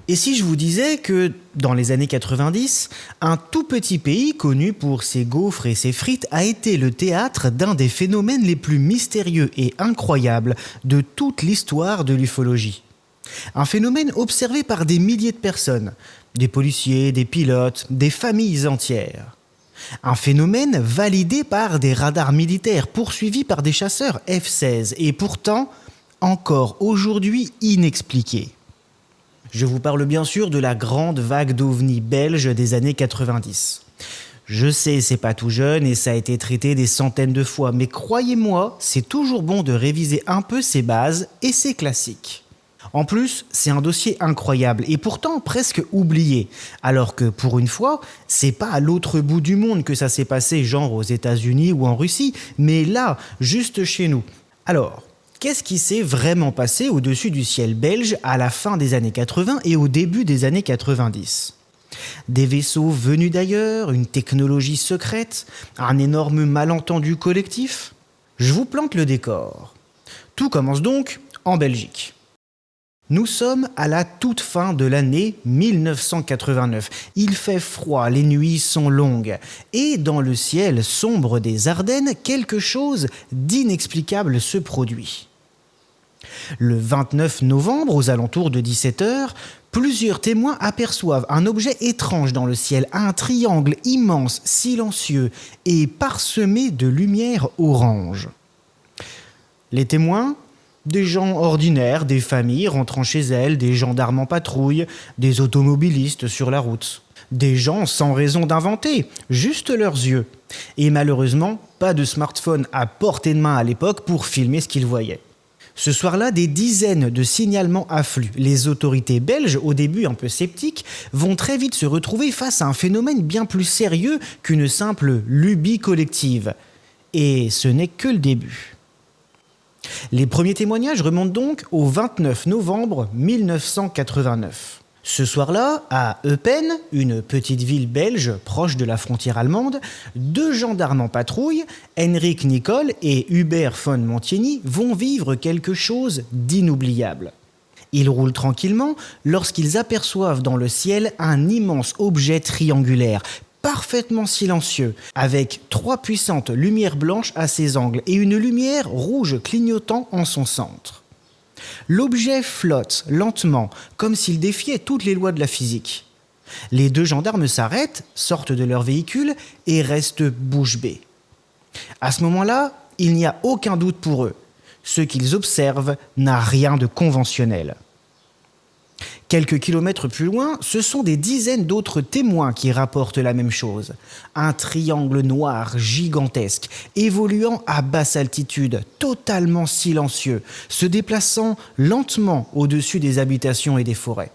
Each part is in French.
Et si je vous disais que, dans les années 90, un tout petit pays connu pour ses gaufres et ses frites a été le théâtre d'un des phénomènes les plus mystérieux et incroyables de toute l'histoire de l'ufologie. Un phénomène observé par des milliers de personnes, des policiers, des pilotes, des familles entières. Un phénomène validé par des radars militaires poursuivis par des chasseurs F-16 et pourtant encore aujourd'hui inexpliqué. Je vous parle bien sûr de la grande vague d'ovnis belges des années 90. Je sais, c'est pas tout jeune et ça a été traité des centaines de fois, mais croyez-moi, c'est toujours bon de réviser un peu ses bases et ses classiques. En plus, c'est un dossier incroyable et pourtant presque oublié, alors que pour une fois, c'est pas à l'autre bout du monde que ça s'est passé, genre aux États-Unis ou en Russie, mais là, juste chez nous. Alors, qu'est-ce qui s'est vraiment passé au-dessus du ciel belge à la fin des années 80 et au début des années 90 ? Des vaisseaux venus d'ailleurs, une technologie secrète, un énorme malentendu collectif ? Je vous plante le décor. Tout commence donc en Belgique. Nous sommes à la toute fin de l'année 1989. Il fait froid, les nuits sont longues. Et dans le ciel sombre des Ardennes, quelque chose d'inexplicable se produit. Le 29 novembre, aux alentours de 17h, plusieurs témoins aperçoivent un objet étrange dans le ciel, un triangle immense, silencieux et parsemé de lumière orange. Les témoins ? Des gens ordinaires, des familles rentrant chez elles, des gendarmes en patrouille, des automobilistes sur la route. Des gens sans raison d'inventer, juste leurs yeux. Et malheureusement, pas de smartphone à portée de main à l'époque pour filmer ce qu'ils voyaient. Ce soir-là, des dizaines de signalements affluent. Les autorités belges, au début un peu sceptiques, vont très vite se retrouver face à un phénomène bien plus sérieux qu'une simple lubie collective. Et ce n'est que le début. Les premiers témoignages remontent donc au 29 novembre 1989. Ce soir-là, à Eupen, une petite ville belge proche de la frontière allemande, deux gendarmes en patrouille, Henrik Nicole et Hubert von Montieny, vont vivre quelque chose d'inoubliable. Ils roulent tranquillement lorsqu'ils aperçoivent dans le ciel un immense objet triangulaire, parfaitement silencieux, avec 3 puissantes lumières blanches à ses angles et une lumière rouge clignotant en son centre. L'objet flotte lentement, comme s'il défiait toutes les lois de la physique. Les deux gendarmes s'arrêtent, sortent de leur véhicule et restent bouche bée. À ce moment-là, il n'y a aucun doute pour eux. Ce qu'ils observent n'a rien de conventionnel. Quelques kilomètres plus loin, ce sont des dizaines d'autres témoins qui rapportent la même chose. Un triangle noir gigantesque, évoluant à basse altitude, totalement silencieux, se déplaçant lentement au-dessus des habitations et des forêts.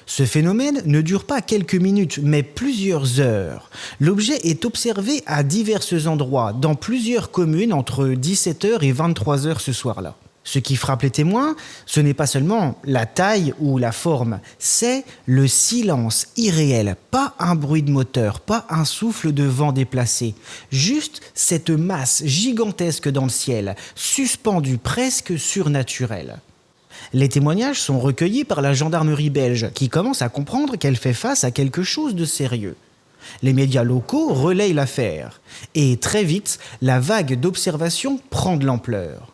Ce phénomène ne dure pas quelques minutes, mais plusieurs heures. L'objet est observé à divers endroits, dans plusieurs communes entre 17h et 23h ce soir-là. Ce qui frappe les témoins, ce n'est pas seulement la taille ou la forme, c'est le silence irréel. Pas un bruit de moteur, pas un souffle de vent déplacé. Juste cette masse gigantesque dans le ciel, suspendue presque surnaturelle. Les témoignages sont recueillis par la gendarmerie belge, qui commence à comprendre qu'elle fait face à quelque chose de sérieux. Les médias locaux relayent l'affaire. Et très vite, la vague d'observation prend de l'ampleur.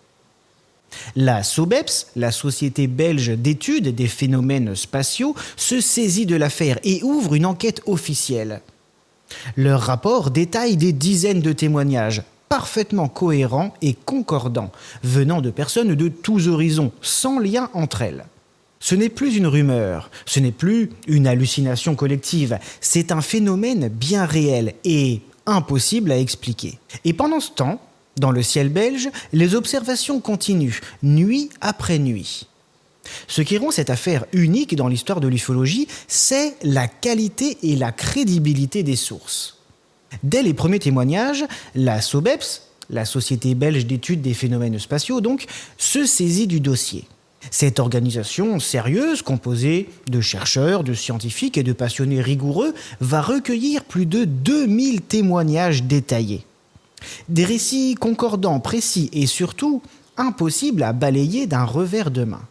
La SOBEPS, la Société belge d'études des phénomènes spatiaux, se saisit de l'affaire et ouvre une enquête officielle. Leur rapport détaille des dizaines de témoignages, parfaitement cohérents et concordants, venant de personnes de tous horizons, sans lien entre elles. Ce n'est plus une rumeur, ce n'est plus une hallucination collective, c'est un phénomène bien réel et impossible à expliquer. Et pendant ce temps, Dans le ciel belge, les observations continuent, nuit après nuit. Ce qui rend cette affaire unique dans l'histoire de l'ufologie, c'est la qualité et la crédibilité des sources. Dès les premiers témoignages, la SOBEPS, la Société belge d'études des phénomènes spatiaux donc, se saisit du dossier. Cette organisation sérieuse, composée de chercheurs, de scientifiques et de passionnés rigoureux, va recueillir plus de 2000 témoignages détaillés. Des récits concordants, précis et surtout impossibles à balayer d'un revers de main.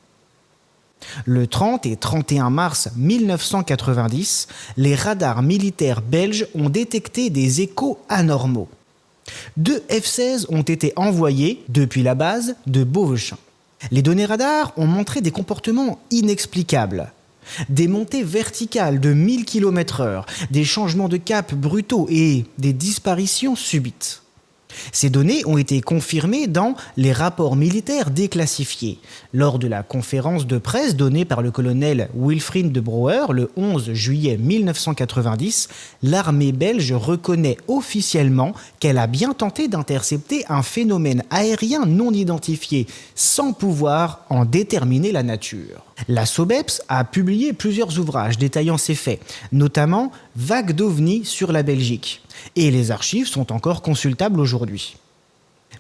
Le 30 et 31 mars 1990, les radars militaires belges ont détecté des échos anormaux. 2 F-16 ont été envoyés depuis la base de Beauvechain. Les données radars ont montré des comportements inexplicables. Des montées verticales de 1000 km/h, des changements de cap brutaux et des disparitions subites. Ces données ont été confirmées dans les rapports militaires déclassifiés. Lors de la conférence de presse donnée par le colonel Wilfried de Brouwer le 11 juillet 1990, l'armée belge reconnaît officiellement qu'elle a bien tenté d'intercepter un phénomène aérien non identifié, sans pouvoir en déterminer la nature. La SOBEPS a publié plusieurs ouvrages détaillant ces faits, notamment Vagues d'ovnis sur la Belgique. Et les archives sont encore consultables aujourd'hui.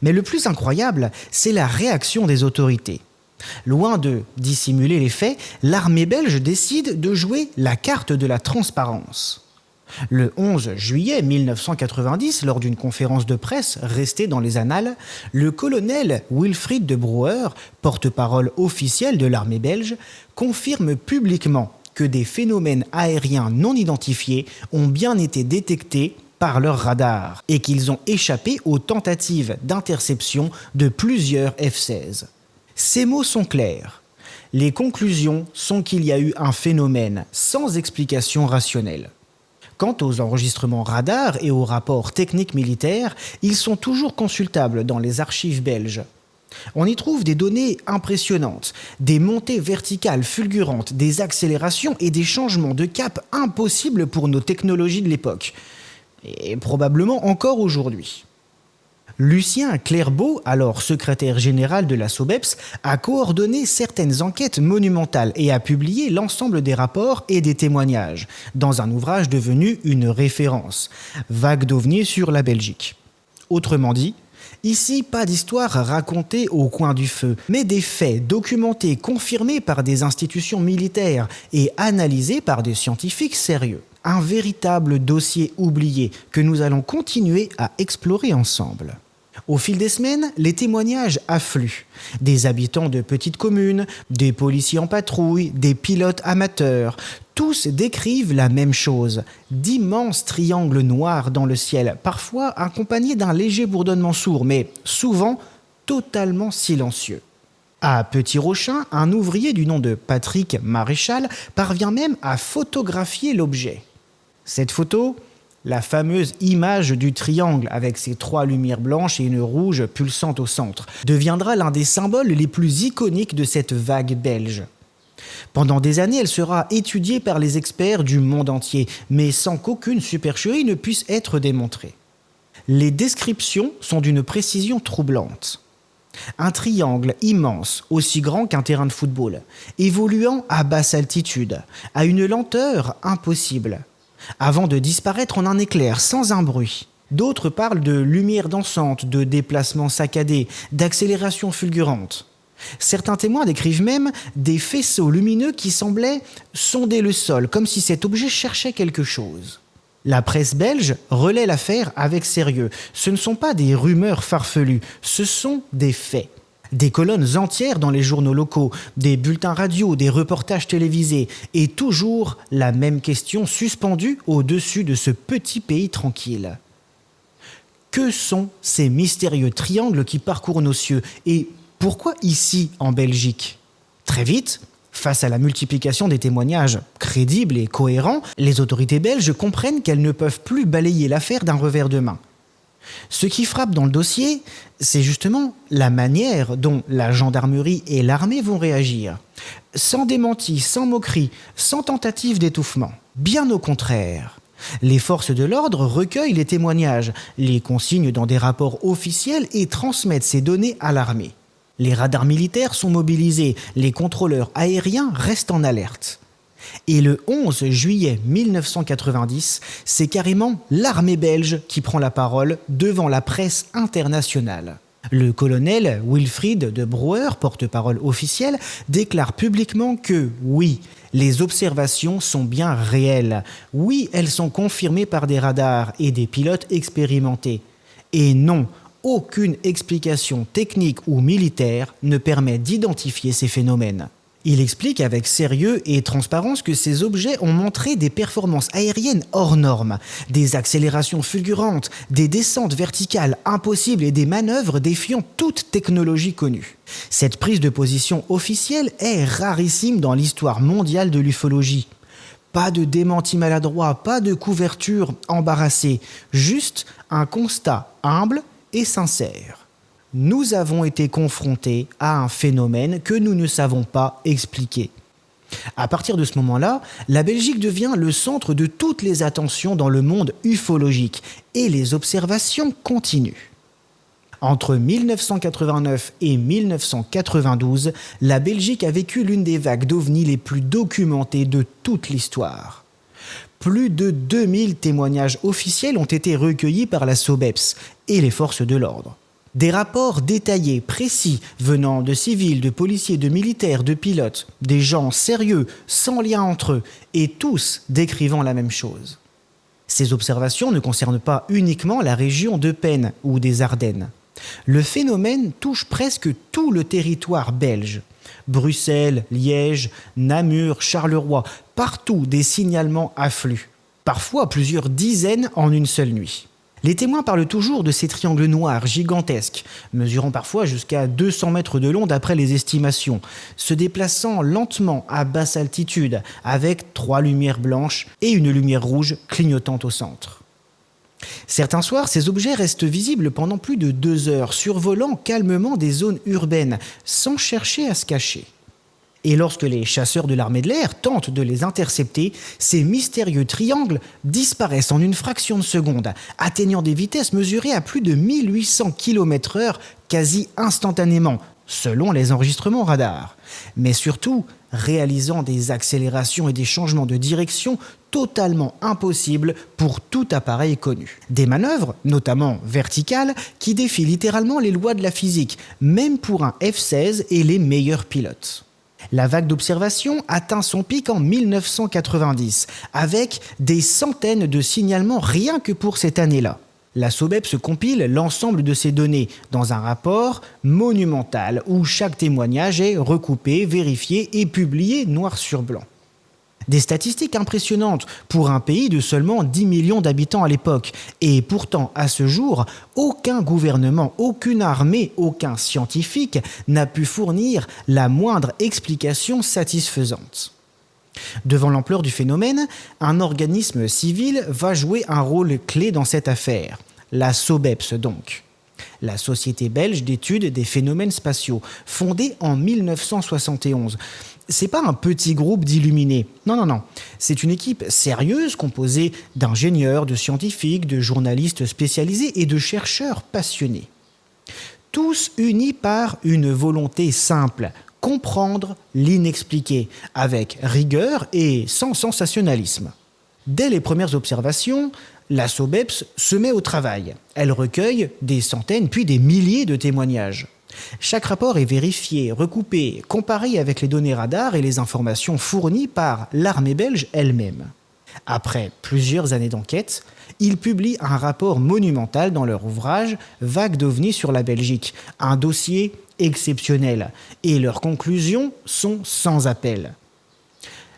Mais le plus incroyable, c'est la réaction des autorités. Loin de dissimuler les faits, l'armée belge décide de jouer la carte de la transparence. Le 11 juillet 1990, lors d'une conférence de presse restée dans les annales, le colonel Wilfried de Brouwer, porte-parole officiel de l'armée belge, confirme publiquement que des phénomènes aériens non identifiés ont bien été détectés par leur radar et qu'ils ont échappé aux tentatives d'interception de plusieurs F-16. Ces mots sont clairs. Les conclusions sont qu'il y a eu un phénomène sans explication rationnelle. Quant aux enregistrements radars et aux rapports techniques militaires, ils sont toujours consultables dans les archives belges. On y trouve des données impressionnantes, des montées verticales fulgurantes, des accélérations et des changements de cap impossibles pour nos technologies de l'époque. Et probablement encore aujourd'hui. Lucien Clerbeau, alors secrétaire général de la SOBEPS, a coordonné certaines enquêtes monumentales et a publié l'ensemble des rapports et des témoignages, dans un ouvrage devenu une référence, Vagues d'ovnis sur la Belgique. Autrement dit, ici, pas d'histoire racontée au coin du feu, mais des faits documentés, confirmés par des institutions militaires et analysés par des scientifiques sérieux. Un véritable dossier oublié que nous allons continuer à explorer ensemble. Au fil des semaines, les témoignages affluent. Des habitants de petites communes, des policiers en patrouille, des pilotes amateurs, tous décrivent la même chose. D'immenses triangles noirs dans le ciel, parfois accompagnés d'un léger bourdonnement sourd, mais souvent totalement silencieux. À Petit-Rochin, un ouvrier du nom de Patrick Maréchal parvient même à photographier l'objet. Cette photo, la fameuse image du triangle avec ses 3 lumières blanches et une rouge pulsante au centre, deviendra l'un des symboles les plus iconiques de cette vague belge. Pendant des années, elle sera étudiée par les experts du monde entier, mais sans qu'aucune supercherie ne puisse être démontrée. Les descriptions sont d'une précision troublante. Un triangle immense, aussi grand qu'un terrain de football, évoluant à basse altitude, à une lenteur impossible, avant de disparaître en un éclair sans un bruit. D'autres parlent de lumière dansante, de déplacements saccadés, d'accélération fulgurante. Certains témoins décrivent même des faisceaux lumineux qui semblaient sonder le sol, comme si cet objet cherchait quelque chose. La presse belge relaie l'affaire avec sérieux. Ce ne sont pas des rumeurs farfelues, ce sont des faits. Des colonnes entières dans les journaux locaux, des bulletins radio, des reportages télévisés, et toujours la même question suspendue au-dessus de ce petit pays tranquille. Que sont ces mystérieux triangles qui parcourent nos cieux, et pourquoi ici, en Belgique ? Très vite, face à la multiplication des témoignages crédibles et cohérents, les autorités belges comprennent qu'elles ne peuvent plus balayer l'affaire d'un revers de main. Ce qui frappe dans le dossier, c'est justement la manière dont la gendarmerie et l'armée vont réagir. Sans démenti, sans moquerie, sans tentative d'étouffement. Bien au contraire. Les forces de l'ordre recueillent les témoignages, les consignent dans des rapports officiels et transmettent ces données à l'armée. Les radars militaires sont mobilisés, les contrôleurs aériens restent en alerte. Et le 11 juillet 1990, c'est carrément l'armée belge qui prend la parole devant la presse internationale. Le colonel Wilfried de Brouwer, porte-parole officiel, déclare publiquement que oui, les observations sont bien réelles. Oui, elles sont confirmées par des radars et des pilotes expérimentés. Et non, aucune explication technique ou militaire ne permet d'identifier ces phénomènes. Il explique avec sérieux et transparence que ces objets ont montré des performances aériennes hors normes, des accélérations fulgurantes, des descentes verticales impossibles et des manœuvres défiant toute technologie connue. Cette prise de position officielle est rarissime dans l'histoire mondiale de l'ufologie. Pas de démenti maladroit, pas de couverture embarrassée, juste un constat humble et sincère. Nous avons été confrontés à un phénomène que nous ne savons pas expliquer. À partir de ce moment-là, la Belgique devient le centre de toutes les attentions dans le monde ufologique et les observations continuent. Entre 1989 et 1992, la Belgique a vécu l'une des vagues d'ovnis les plus documentées de toute l'histoire. Plus de 2000 témoignages officiels ont été recueillis par la SOBEPS et les forces de l'ordre. Des rapports détaillés, précis, venant de civils, de policiers, de militaires, de pilotes, des gens sérieux, sans lien entre eux, et tous décrivant la même chose. Ces observations ne concernent pas uniquement la région d'Eupen ou des Ardennes. Le phénomène touche presque tout le territoire belge. Bruxelles, Liège, Namur, Charleroi, partout des signalements affluent. Parfois plusieurs dizaines en une seule nuit. Les témoins parlent toujours de ces triangles noirs gigantesques, mesurant parfois jusqu'à 200 mètres de long d'après les estimations, se déplaçant lentement à basse altitude, avec 3 lumières blanches et une lumière rouge clignotant au centre. Certains soirs, ces objets restent visibles pendant plus de 2 heures, survolant calmement des zones urbaines, sans chercher à se cacher. Et lorsque les chasseurs de l'armée de l'air tentent de les intercepter, ces mystérieux triangles disparaissent en une fraction de seconde, atteignant des vitesses mesurées à plus de 1800 km/h quasi instantanément, selon les enregistrements radars. Mais surtout, réalisant des accélérations et des changements de direction totalement impossibles pour tout appareil connu. Des manœuvres, notamment verticales, qui défient littéralement les lois de la physique, même pour un F-16 et les meilleurs pilotes. La vague d'observation atteint son pic en 1990, avec des centaines de signalements rien que pour cette année-là. La SOBEPS compile l'ensemble de ces données dans un rapport monumental où chaque témoignage est recoupé, vérifié et publié noir sur blanc. Des statistiques impressionnantes pour un pays de seulement 10 millions d'habitants à l'époque. Et pourtant, à ce jour, aucun gouvernement, aucune armée, aucun scientifique n'a pu fournir la moindre explication satisfaisante. Devant l'ampleur du phénomène, un organisme civil va jouer un rôle clé dans cette affaire. La SOBEPS donc. La Société belge d'études des phénomènes spatiaux, fondée en 1971. C'est pas un petit groupe d'illuminés. Non. C'est une équipe sérieuse composée d'ingénieurs, de scientifiques, de journalistes spécialisés et de chercheurs passionnés. Tous unis par une volonté simple, comprendre l'inexpliqué, avec rigueur et sans sensationnalisme. Dès les premières observations, la SOBEPS se met au travail. Elle recueille des centaines puis des milliers de témoignages. Chaque rapport est vérifié, recoupé, comparé avec les données radars et les informations fournies par l'armée belge elle-même. Après plusieurs années d'enquête, ils publient un rapport monumental dans leur ouvrage « Vague d'ovnis sur la Belgique », un dossier exceptionnel, et leurs conclusions sont sans appel.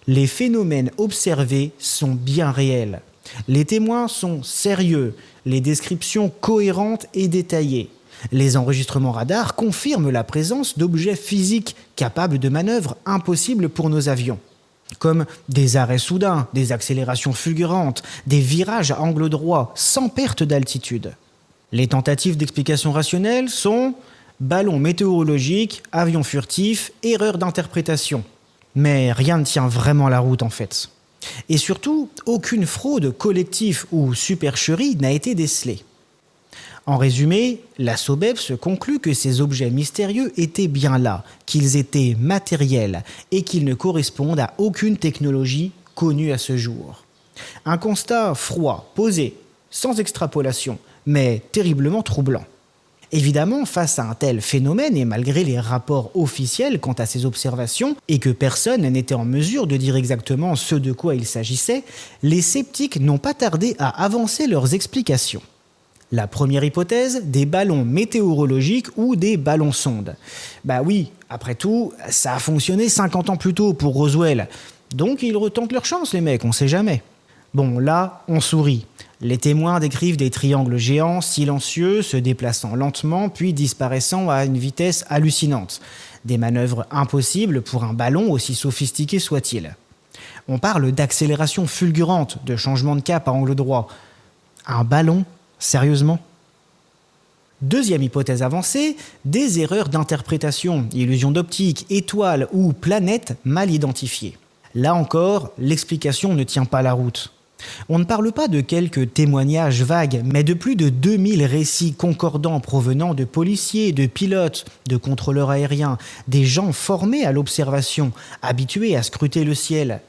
Les phénomènes observés sont bien réels. Les témoins sont sérieux, les descriptions cohérentes et détaillées. Les enregistrements radars confirment la présence d'objets physiques capables de manœuvres impossibles pour nos avions, comme des arrêts soudains, des accélérations fulgurantes, des virages à angle droit sans perte d'altitude. Les tentatives d'explication rationnelle sont ballons météorologiques, avions furtifs, erreurs d'interprétation. Mais rien ne tient vraiment la route en fait. Et surtout, aucune fraude collective ou supercherie n'a été décelée. En résumé, la SOBEPS conclut que ces objets mystérieux étaient bien là, qu'ils étaient matériels et qu'ils ne correspondent à aucune technologie connue à ce jour. Un constat froid, posé, sans extrapolation, mais terriblement troublant. Évidemment, face à un tel phénomène et malgré les rapports officiels quant à ces observations et que personne n'était en mesure de dire exactement ce de quoi il s'agissait, les sceptiques n'ont pas tardé à avancer leurs explications. La première hypothèse, des ballons météorologiques ou des ballons-sondes. Bah oui, après tout, ça a fonctionné 50 ans plus tôt pour Roswell. Donc ils retentent leur chance les mecs, on sait jamais. Bon, là, on sourit. Les témoins décrivent des triangles géants, silencieux, se déplaçant lentement, puis disparaissant à une vitesse hallucinante. Des manœuvres impossibles pour un ballon aussi sophistiqué soit-il. On parle d'accélération fulgurante, de changement de cap à angle droit. Un ballon ? Sérieusement ? Deuxième hypothèse avancée, des erreurs d'interprétation, illusions d'optique, étoiles ou planètes mal identifiées. Là encore, l'explication ne tient pas la route. On ne parle pas de quelques témoignages vagues, mais de plus de 2000 récits concordants provenant de policiers, de pilotes, de contrôleurs aériens, des gens formés à l'observation, habitués à scruter le ciel.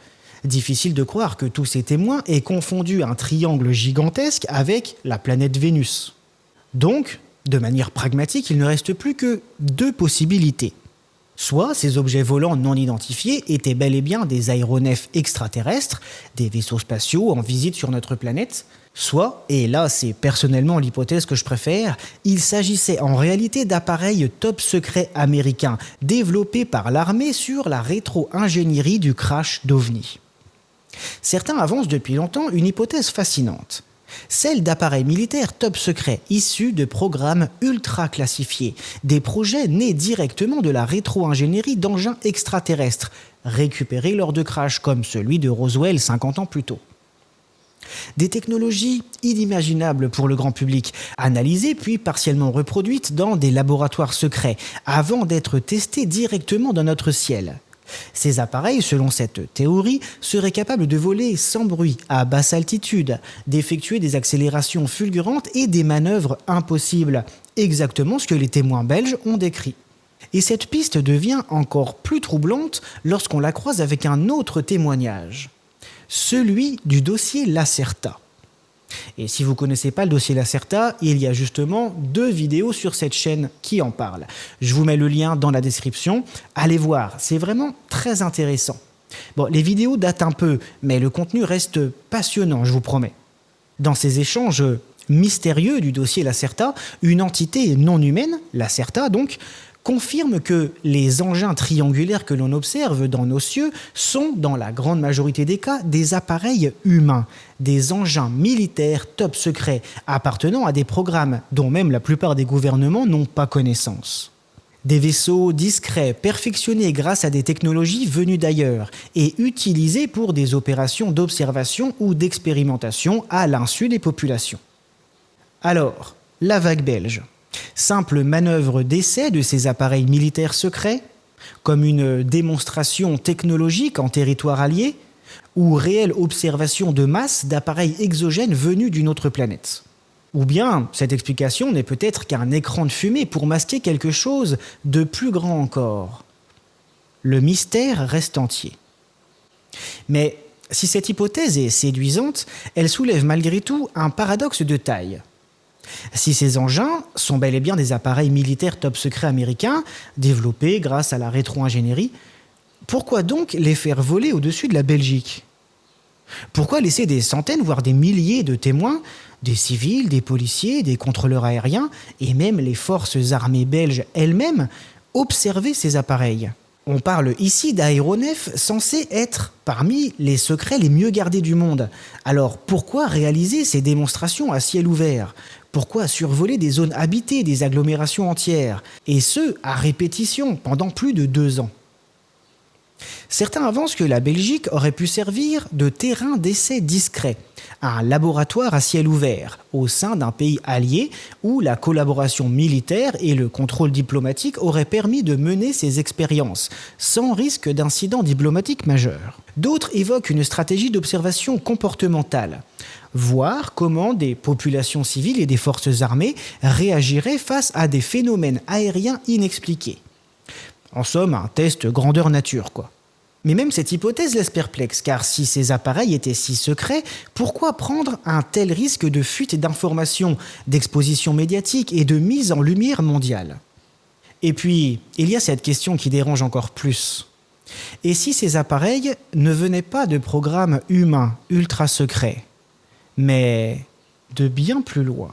Difficile de croire que tous ces témoins aient confondu un triangle gigantesque avec la planète Vénus. Donc, de manière pragmatique, il ne reste plus que deux possibilités. Soit ces objets volants non identifiés étaient bel et bien des aéronefs extraterrestres, des vaisseaux spatiaux en visite sur notre planète, soit, et là c'est personnellement l'hypothèse que je préfère, il s'agissait en réalité d'appareils top secrets américains développés par l'armée sur la rétro-ingénierie du crash d'OVNI. Certains avancent depuis longtemps une hypothèse fascinante, celle d'appareils militaires top secrets issus de programmes ultra classifiés, des projets nés directement de la rétro-ingénierie d'engins extraterrestres, récupérés lors de crashs comme celui de Roswell 50 ans plus tôt. Des technologies inimaginables pour le grand public, analysées puis partiellement reproduites dans des laboratoires secrets, avant d'être testées directement dans notre ciel. Ces appareils, selon cette théorie, seraient capables de voler sans bruit, à basse altitude, d'effectuer des accélérations fulgurantes et des manœuvres impossibles, exactement ce que les témoins belges ont décrit. Et cette piste devient encore plus troublante lorsqu'on la croise avec un autre témoignage, celui du dossier Lacerta. Et si vous ne connaissez pas le dossier Lacerta, il y a justement 2 vidéos sur cette chaîne qui en parlent. Je vous mets le lien dans la description. Allez voir, c'est vraiment très intéressant. Bon, les vidéos datent un peu, mais le contenu reste passionnant, je vous promets. Dans ces échanges mystérieux du dossier Lacerta, une entité non humaine, Lacerta donc, confirme que les engins triangulaires que l'on observe dans nos cieux sont, dans la grande majorité des cas, des appareils humains, des engins militaires top secrets, appartenant à des programmes dont même la plupart des gouvernements n'ont pas connaissance. Des vaisseaux discrets, perfectionnés grâce à des technologies venues d'ailleurs et utilisés pour des opérations d'observation ou d'expérimentation à l'insu des populations. Alors, la vague belge. Simple manœuvre d'essai de ces appareils militaires secrets, comme une démonstration technologique en territoire allié, ou réelle observation de masse d'appareils exogènes venus d'une autre planète. Ou bien, cette explication n'est peut-être qu'un écran de fumée pour masquer quelque chose de plus grand encore. Le mystère reste entier. Mais si cette hypothèse est séduisante, elle soulève malgré tout un paradoxe de taille. Si ces engins sont bel et bien des appareils militaires top secrets américains, développés grâce à la rétro-ingénierie, pourquoi donc les faire voler au-dessus de la Belgique ? Pourquoi laisser des centaines, voire des milliers de témoins, des civils, des policiers, des contrôleurs aériens, et même les forces armées belges elles-mêmes, observer ces appareils ? On parle ici d'aéronefs censés être parmi les secrets les mieux gardés du monde. Alors pourquoi réaliser ces démonstrations à ciel ouvert ? Pourquoi survoler des zones habitées, des agglomérations entières ? Et ce, à répétition, pendant plus de 2 ans. Certains avancent que la Belgique aurait pu servir de terrain d'essai discret, un laboratoire à ciel ouvert, au sein d'un pays allié où la collaboration militaire et le contrôle diplomatique auraient permis de mener ces expériences, sans risque d'incident diplomatique majeur. D'autres évoquent une stratégie d'observation comportementale, voir comment des populations civiles et des forces armées réagiraient face à des phénomènes aériens inexpliqués. En somme, un test grandeur nature, quoi. Mais même cette hypothèse laisse perplexe, car si ces appareils étaient si secrets, pourquoi prendre un tel risque de fuite d'informations, d'exposition médiatique et de mise en lumière mondiale? Et puis, il y a cette question qui dérange encore plus. Et si ces appareils ne venaient pas de programmes humains ultra secrets, mais de bien plus loin?